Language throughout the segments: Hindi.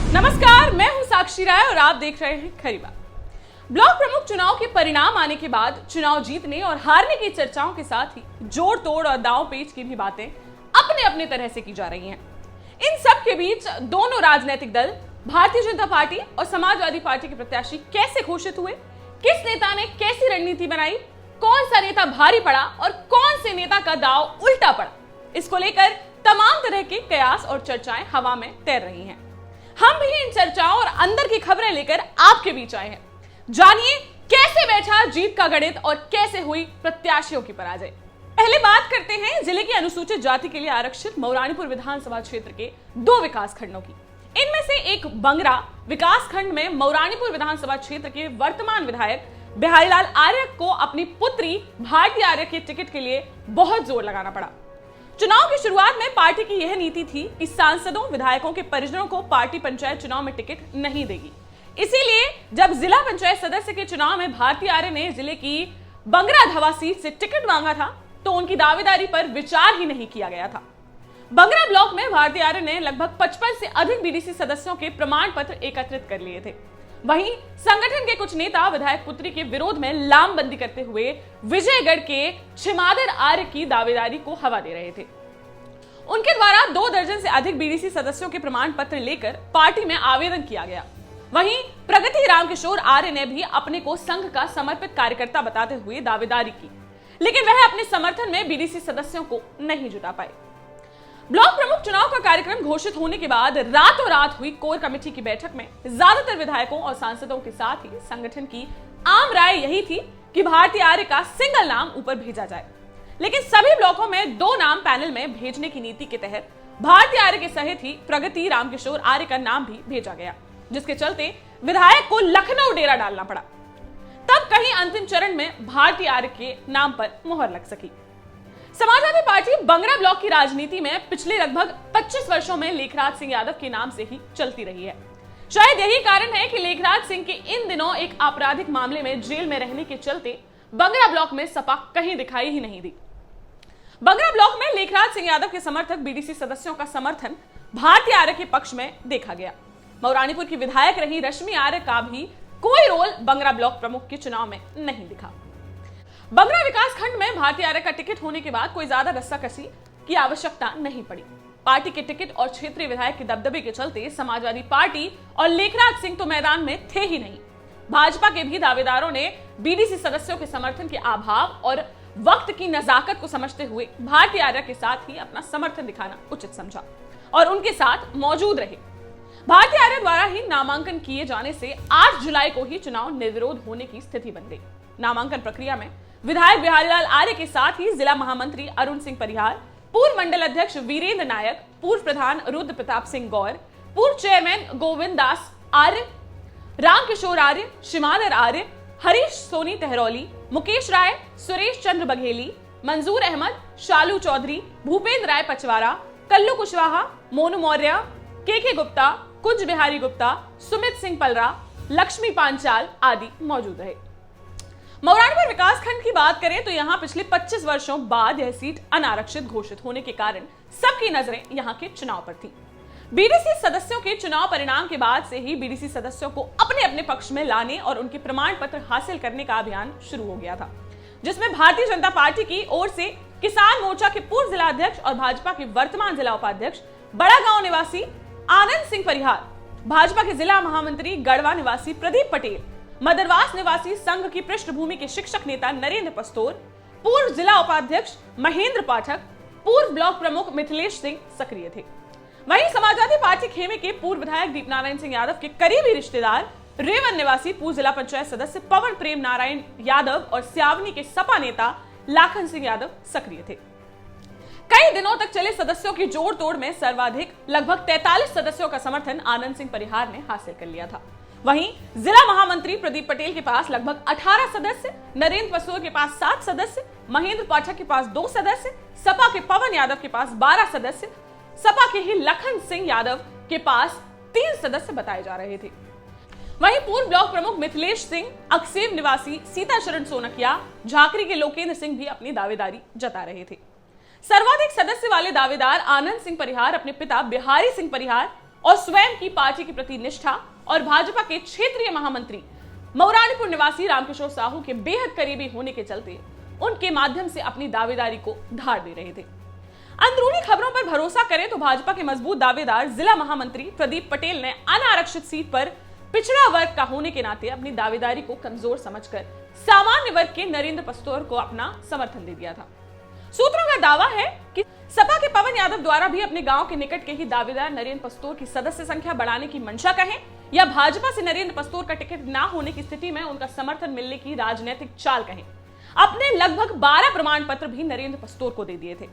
नमस्कार, मैं हूं साक्षी राय और आप देख रहे हैं खरी बात। ब्लॉक प्रमुख चुनाव के परिणाम आने के बाद चुनाव जीतने और हारने की चर्चाओं के साथ ही जोड़ तोड़ और दांव पेच की भी बातें अपने अपने तरह से की जा रही हैं। इन सब के बीच दोनों राजनीतिक दल भारतीय जनता पार्टी और समाजवादी पार्टी के प्रत्याशी कैसे घोषित हुए, किस नेता ने कैसी रणनीति बनाई, कौन सा नेता भारी पड़ा और कौन से नेता का दांव उल्टा पड़ा, इसको लेकर तमाम तरह के कयास और चर्चाएं हवा में तैर रही हैं। हम भी इन चर्चाओं और अंदर की खबरें लेकर आपके बीच आए हैं। जानिए कैसे बैठा जीत का गणित और कैसे हुई प्रत्याशियों की पराजय। पहले बात करते हैं जिले की अनुसूचित जाति के लिए आरक्षित मौरानीपुर विधानसभा क्षेत्र के 2 विकास खंडों की। इनमें से एक बंगरा विकास खंड में मौरानीपुर विधानसभा क्षेत्र के वर्तमान विधायक बिहारीलाल आर्य को अपनी पुत्री भारती आर्य के टिकट के लिए बहुत जोर लगाना पड़ा। चुनाव की शुरुआत में पार्टी की यह नीति थी कि सांसदों विधायकों के परिजनों को पार्टी पंचायत चुनाव में टिकट नहीं देगी। इसीलिए जब जिला पंचायत सदस्य के चुनाव में भारती आर्य ने जिले की बंगरा धवा सीट से टिकट मांगा था तो उनकी दावेदारी पर विचार ही नहीं किया गया था। बंगरा ब्लॉक में भारती आर्य ने लगभग 55 से अधिक बीडीसी सदस्यों के प्रमाण पत्र एकत्रित कर लिए थे। वहीं संगठन के कुछ नेता विधायक पुत्री के विरोध में लामबंदी करते हुए विजयगढ़ के छिमादर आर्य की दावेदारी को हवा दे रहे थे। उनके द्वारा 2 दर्जन से अधिक बीडीसी सदस्यों के प्रमाण पत्र लेकर पार्टी में आवेदन किया गया। वहीं प्रगति रामकिशोर आर्य ने भी अपने को संघ का समर्पित कार्यकर्ता बताते हुए दावेदारी की, लेकिन वह अपने समर्थन में बीडीसी सदस्यों को नहीं जुटा पाए। ब्लॉक प्रमुख चुनाव का कार्यक्रम घोषित होने के बाद रातों रात हुई कोर कमेटी की बैठक में ज्यादातर विधायकों और सांसदों के साथ ही संगठन की आम राय यही थी कि भारती आर्य का सिंगल नाम ऊपर भेजा जाए, लेकिन सभी ब्लॉकों में 2 नाम पैनल में भेजने की नीति के तहत भारती आर्य के सहित ही प्रगति रामकिशोर आर्य का नाम भी भेजा गया, जिसके चलते विधायक को लखनऊ डेरा डालना पड़ा। तब कहीं अंतिम चरण में भारती आर्य के नाम पर मुहर लग सकी। समाजवादी पार्टी बंगरा ब्लॉक की राजनीति में पिछले लगभग 25 वर्षों में लेखराज सिंह यादव के नाम से ही चलती रही है। शायद यही कारण है कि लेखराज सिंह के इन दिनों एक आपराधिक मामले में जेल में रहने के चलते बंगरा ब्लॉक में सपा कहीं दिखाई ही नहीं दी। बंगरा ब्लॉक में लेखराज सिंह यादव के समर्थक बीडीसी सदस्यों का समर्थन भारती आर्य के पक्ष में देखा गया। मौरानीपुर की विधायक रही रश्मि आर्य का भी कोई रोल बंगरा ब्लॉक प्रमुख के चुनाव में नहीं दिखा। बंगरा विकास खंड में भारती आर्य का टिकट होने के बाद कोई ज्यादा रस्साकसी की आवश्यकता नहीं पड़ी। पार्टी के टिकट और क्षेत्रीय विधायक के दबदबे के चलते समाजवादी पार्टी और लेखराज सिंह तो मैदान में थे ही नहीं। भाजपा के भी दावेदारों ने बीडीसी सदस्यों के समर्थन के अभाव और वक्त की नजाकत को समझते हुए भारती आर्य के साथ ही अपना समर्थन दिखाना उचित समझा और उनके साथ मौजूद रहे। भारती आर्य द्वारा ही नामांकन किए जाने से 8 जुलाई को ही चुनाव निर्विरोध होने की स्थिति बन गई। नामांकन प्रक्रिया में विधायक बिहारीलाल आर्य के साथ ही जिला महामंत्री अरुण सिंह परिहार, पूर्व मंडल अध्यक्ष वीरेंद्र नायक, पूर्व प्रधान रुद्र प्रताप सिंह गौर, पूर्व चेयरमैन गोविंद दास आर्य, रामकिशोर आर्य, शिमादर आर्य, हरीश सोनी तेहरौली, मुकेश राय, सुरेश चंद्र बघेली, मंजूर अहमद, शालू चौधरी, भूपेंद्र राय पचवारा, कल्लू कुशवाहा, मोनू मौर्य, के गुप्ता, कुंज बिहारी गुप्ता, सुमित सिंह पलरा, लक्ष्मी पांचाल आदि मौजूद रहे। मौरानीपुर विकास खंड की बात करें तो यहां पिछले 25 वर्षों बाद यह सीट अनारक्षित घोषित होने के कारण सबकी नजरें यहां के चुनाव पर थी। बीडीसी सदस्यों के चुनाव परिणाम के बाद से ही बीडीसी सदस्यों को अपने अपने पक्ष में लाने और उनके प्रमाण पत्र हासिल करने का अभियान शुरू हो गया था, जिसमें भारतीय जनता पार्टी की ओर से किसान मोर्चा के पूर्व जिला अध्यक्ष और भाजपा के वर्तमान जिला उपाध्यक्ष बड़ा गांव निवासी आनंद सिंह परिहार, भाजपा के जिला महामंत्री गढ़वा निवासी प्रदीप पटेल, मदरवास निवासी संघ की पृष्ठभूमि के शिक्षक नेता नरेंद्र पस्तोर, पूर्व जिला उपाध्यक्ष महेंद्र पाठक, पूर्व ब्लॉक प्रमुख मिथिलेश सिंह सक्रिय थे। वहीं समाजवादी पार्टी खेमे के पूर्व विधायक दीपनारायण सिंह यादव के करीबी रिश्तेदार रेवन निवासी पूर्व जिला पंचायत सदस्य पवन प्रेम नारायण यादव और स्यावनी के सपा नेता लाखन सिंह यादव सक्रिय थे। कई दिनों तक चले सदस्यों की जोड़ तोड़ में सर्वाधिक लगभग 43 सदस्यों का समर्थन आनंद सिंह परिहार ने हासिल कर लिया था। वहीं जिला महामंत्री प्रदीप पटेल के पास लगभग 18 सदस्य, नरेंद्र पस्तोर के पास 7 सदस्य, महेंद्र पाठक के पास 2 सदस्य, सपा के पवन यादव के पास 12 सदस्य, सपा के ही लखन सिंह यादव के पास 3 सदस्य बताए जा रहे थे। वहीं पूर्व ब्लॉक प्रमुख मिथिलेश सिंह, अक्सेव निवासी सीताशरण सोनकिया, झाकरी के लोकेंद्र सिंह भी अपनी दावेदारी जता रहे थे। सर्वाधिक सदस्य वाले दावेदार आनंद सिंह परिहार अपने पिता बिहारी सिंह परिहार और स्वयं की पार्टी के प्रति निष्ठा और भाजपा के क्षेत्रीय महामंत्री मऊरानीपुर निवासी रामकिशोर साहू के बेहद करीबी होने के चलते उनके माध्यम से अपनी दावेदारी को धार दे रहे थे। अंदरूनी खबरों पर भरोसा करें तो भाजपा के मजबूत दावेदार जिला महामंत्री प्रदीप पटेल ने अनारक्षित सीट पर पिछड़ा वर्ग का होने के नाते अपनी दावेदारी को कमजोर समझकर सामान्य वर्ग के नरेंद्र पस्तोर को अपना समर्थन दे दिया था। सूत्रों का दावा है कि सपा के पवन यादव द्वारा भी अपने गांव के निकट के ही दावेदार नरेंद्र पस्तोर की सदस्य संख्या बढ़ाने की मंशा कहें या भाजपा से नरेंद्र पस्तोर का टिकट न होने की स्थिति में उनका समर्थन मिलने की राजनीतिक चाल कहें, अपने लगभग 12 प्रमाण पत्र भी नरेंद्र पस्तोर को दे दिए थे।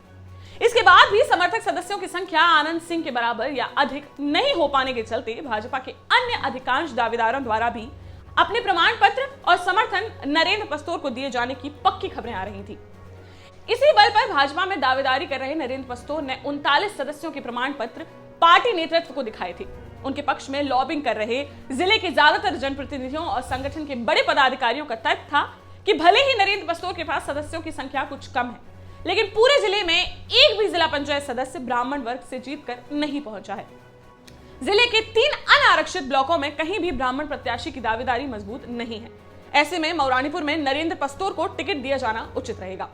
इसके बाद भी समर्थक सदस्यों की संख्या आनंद सिंह के बराबर या अधिक नहीं हो पाने के चलते भाजपा के अन्य अधिकांश दावेदारों द्वारा भी अपने प्रमाण पत्र और समर्थन नरेंद्र पस्तोर को दिए जाने की पक्की खबरें आ रही थी। इसी बल पर भाजपा में दावेदारी कर रहे नरेंद्र पस्तोर ने 39 सदस्यों के प्रमाण पत्र पार्टी नेतृत्व को दिखाए थे। उनके पक्ष में लॉबिंग कर रहे जिले के ज्यादातर जनप्रतिनिधियों और संगठन के बड़े पदाधिकारियों का तर्क था कि भले ही नरेंद्र पस्तोर के पास सदस्यों की संख्या कुछ कम है, लेकिन पूरे जिले में एक भी जिला पंचायत सदस्य ब्राह्मण वर्ग से जीतकर नहीं पहुंचा है। जिले के 3 अनारक्षित ब्लॉकों में कहीं भी ब्राह्मण प्रत्याशी की दावेदारी मजबूत नहीं है। ऐसे में मऊरानीपुर में नरेंद्र पस्तोर को टिकट दिया जाना उचित रहेगा।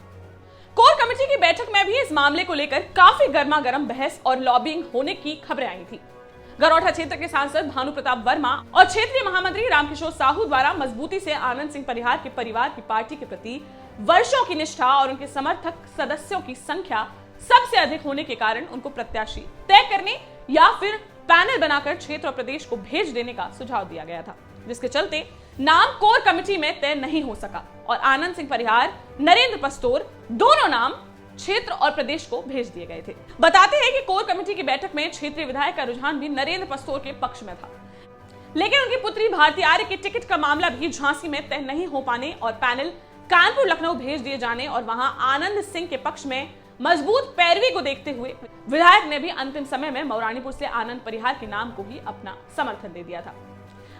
कोर कमेटी की बैठक में भी इस मामले को लेकर काफी गर्मागर्म बहस और लॉबिंग होने की खबरें आई थी। गरौठा क्षेत्र के सांसद भानु प्रताप वर्मा और क्षेत्रीय महामंत्री रामकिशोर साहू द्वारा मजबूती से आनंद सिंह परिहार के परिवार की पार्टी के प्रति वर्षों की निष्ठा और उनके समर्थक सदस्यों की संख्या सबसे अधिक होने के कारण उनको प्रत्याशी तय करने या फिर पैनल बनाकर क्षेत्र और प्रदेश को भेज देने का सुझाव दिया गया था, जिसके चलते नाम कोर कमेटी में तय नहीं हो सका और आनंद सिंह परिहार, नरेंद्र पस्तोर दोनों नाम क्षेत्र और प्रदेश को भेज दिए गए थे। बताते हैं कि कोर कमेटी की बैठक में क्षेत्रीय विधायक का रुझान भी नरेंद्र पस्तोर के पक्ष में था, लेकिन उनकी पुत्री भारती आर्य के टिकट का मामला भी झांसी में तय नहीं हो पाने और पैनल कानपुर लखनऊ भेज दिए जाने और वहां आनंद सिंह के पक्ष में मजबूत पैरवी को देखते हुए विधायक ने भी अंतिम समय में मऊरानीपुर से आनंद परिहार के नाम को ही अपना समर्थन दे दिया था।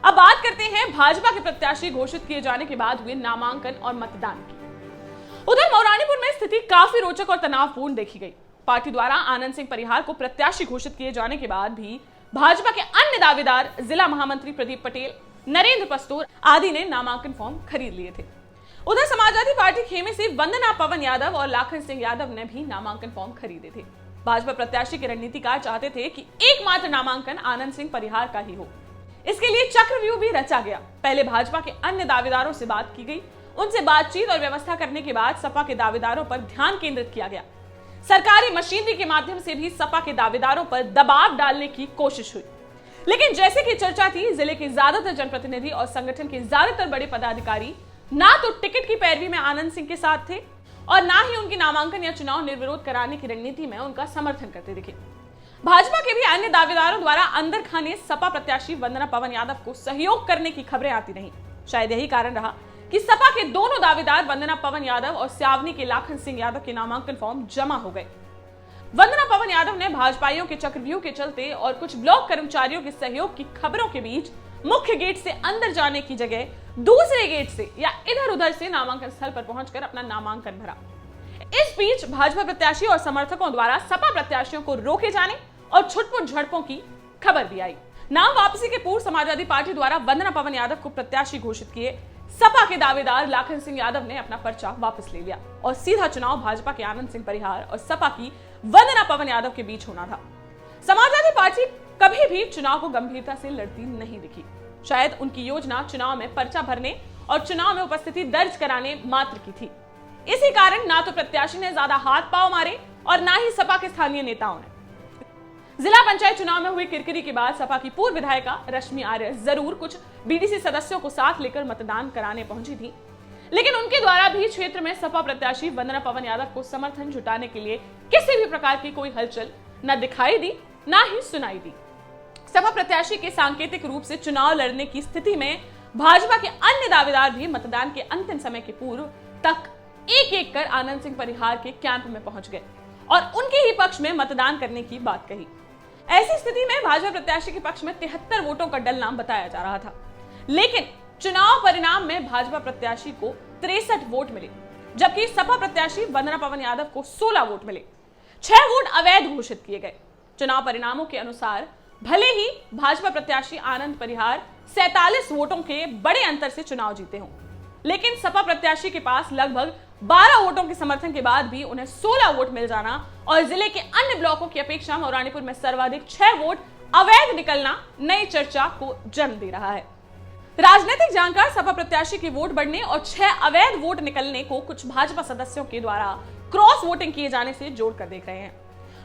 अब बात करते हैं भाजपा के प्रत्याशी घोषित किए जाने के बाद हुए नामांकन और मतदान की। उधर मऊरानीपुर में स्थिति काफी रोचक और तनावपूर्ण देखी गई। पार्टी द्वारा आनंद सिंह परिहार को प्रत्याशी घोषित किए जाने के बाद भी भाजपा के अन्य दावेदार जिला महामंत्री प्रदीप पटेल, नरेंद्र पस्तोर आदि ने नामांकन फॉर्म खरीद लिए थे। उधर समाजवादी पार्टी खेमे से वंदना पवन यादव और लाखन सिंह यादव ने भी नामांकन फॉर्म खरीदे थे। भाजपा प्रत्याशी के रणनीतिकार चाहते थे कि एकमात्र नामांकन आनंद सिंह परिहार का ही हो। इसके लिए चक्रव्यूह भी रचा गया। पहले भाजपा के अन्य दावेदारों से बात की गई, उनसे बातचीत और व्यवस्था करने के बाद सपा के दावेदारों पर ध्यान केंद्रित किया गया। सरकारी मशीनरी के माध्यम से भी सपा के दावेदारों पर दबाव डालने की कोशिश हुई, लेकिन जैसे कि चर्चा थी, जिले के ज्यादातर जनप्रतिनिधि और संगठन के ज्यादातर बड़े पदाधिकारी ना तो टिकट की पैरवी में आनंद सिंह के साथ थे और ना ही उनकी नामांकन या चुनाव निर्विरोध कराने की रणनीति में उनका समर्थन करते दिखे। भाजपा के भी अन्य दावेदारों द्वारा अंदर खाने सपा प्रत्याशी वंदना पवन यादव को सहयोग करने की खबरें आती रहीं। शायद यही कारण रहा कि सपा के दोनों दावेदार वंदना पवन यादव और स्यावनी के लाखन सिंह यादव के नामांकन फॉर्म जमा हो गए। वंदना पवन यादव ने भाजपाइयों के चक्रव्यूह के चलते और कुछ ब्लॉक कर्मचारियों के सहयोग की खबरों के बीच मुख्य गेट से अंदर जाने की जगह दूसरे गेट से या इधर उधर से नामांकन स्थल पर पहुंचकर अपना नामांकन भरा। इस बीच भाजपा प्रत्याशी और समर्थकों द्वारा सपा प्रत्याशियों को रोके जाने और छुटपुट झड़पों की खबर भी आई। नाम वापसी के पूर्व समाजवादी पार्टी द्वारा वंदना पवन यादव को प्रत्याशी घोषित किए सपा के दावेदार लाखन सिंह यादव ने अपना पर्चा वापस ले लिया और सीधा चुनाव भाजपा के आनंद सिंह परिहार और सपा की वंदना पवन यादव के बीच होना था। समाजवादी पार्टी कभी भी चुनाव को गंभीरता से लड़ती नहीं दिखी। शायद उनकी योजना चुनाव में पर्चा भरने और चुनाव में उपस्थिति दर्ज कराने मात्र की थी। इसी कारण ना तो प्रत्याशी ने ज्यादा हाथ पांव मारे और ना ही सपा के स्थानीय नेताओं ने। जिला पंचायत चुनाव में हुई किरकिरी के बाद सपा की पूर्व विधायिका रश्मि आर्य जरूर कुछ बीडीसी सदस्यों को साथ लेकर मतदान कराने पहुंची थी, लेकिन उनके द्वारा भी क्षेत्र में सपा प्रत्याशी वंदना पवन यादव को समर्थन जुटाने के लिए किसी भी प्रकार की कोई हलचल न दिखाई दी न ही सुनाई दी। सपा प्रत्याशी के सांकेतिक रूप से चुनाव लड़ने की स्थिति में भाजपा के अन्य दावेदार भी मतदान के अंतिम समय के पूर्व तक एक एक कर आनंद सिंह परिहार के कैंप में पहुंच गए और उनके ही पक्ष में मतदान करने की बात कही। ऐसी स्थिति में भाजपा प्रत्याशी के पक्ष में 73 वोटों का डलना बताया जा रहा था, लेकिन चुनाव परिणाम में भाजपा प्रत्याशी को 63 वोट मिले, जबकि सपा प्रत्याशी वंदना पवन यादव को 16 वोट मिले। 6 वोट अवैध घोषित किए गए। चुनाव परिणामों के अनुसार भले ही भाजपा प्रत्याशी आनंद परिहार 47 वोटों के बड़े अंतर से चुनाव जीते हों, लेकिन सपा प्रत्याशी के पास लगभग 12 वोटों के समर्थन के बाद भी उन्हें 16 वोट मिल जाना और जिले के अन्य ब्लॉकों की अपेक्षा मौरानीपुर में सर्वाधिक 6 वोट अवैध निकलना नई चर्चा को जन्म दे रहा है। राजनीतिक जानकार सपा प्रत्याशी के वोट बढ़ने और 6 अवैध वोट निकलने को कुछ भाजपा सदस्यों के द्वारा क्रॉस वोटिंग किए जाने से जोड़कर देख रहे हैं।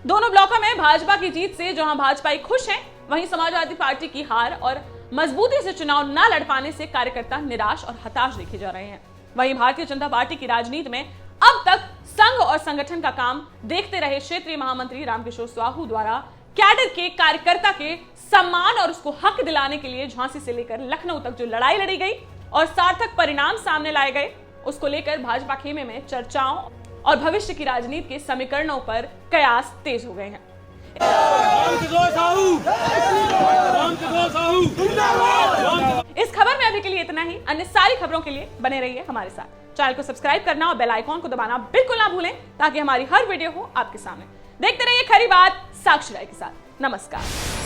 दोनों ब्लॉकों में भाजपा की जीत से जहां भाजपाई खुश हैं, वहीं समाजवादी पार्टी की हार और मजबूती से चुनाव न लड़ पाने से कार्यकर्ता निराश और हताश देखे जा रहे हैं। वहीं भारतीय जनता पार्टी की राजनीति में अब तक संघ और संगठन का काम देखते रहे क्षेत्रीय महामंत्री रामकिशोर साहू द्वारा कैडर के कार्यकर्ता के सम्मान और उसको हक दिलाने के लिए झांसी से लेकर लखनऊ तक जो लड़ाई लड़ी गई और सार्थक परिणाम सामने लाए गए, उसको लेकर भाजपा खेमे में चर्चाओं और भविष्य की राजनीति के समीकरणों पर कयास तेज हो गए हैं। इस खबर में अभी के लिए इतना ही। अन्य सारी खबरों के लिए बने रहिए हमारे साथ। चैनल को सब्सक्राइब करना और बेल आइकॉन को दबाना बिल्कुल ना भूलें, ताकि हमारी हर वीडियो हो आपके सामने। देखते रहिए खरी बात साक्षी राय के साथ। नमस्कार।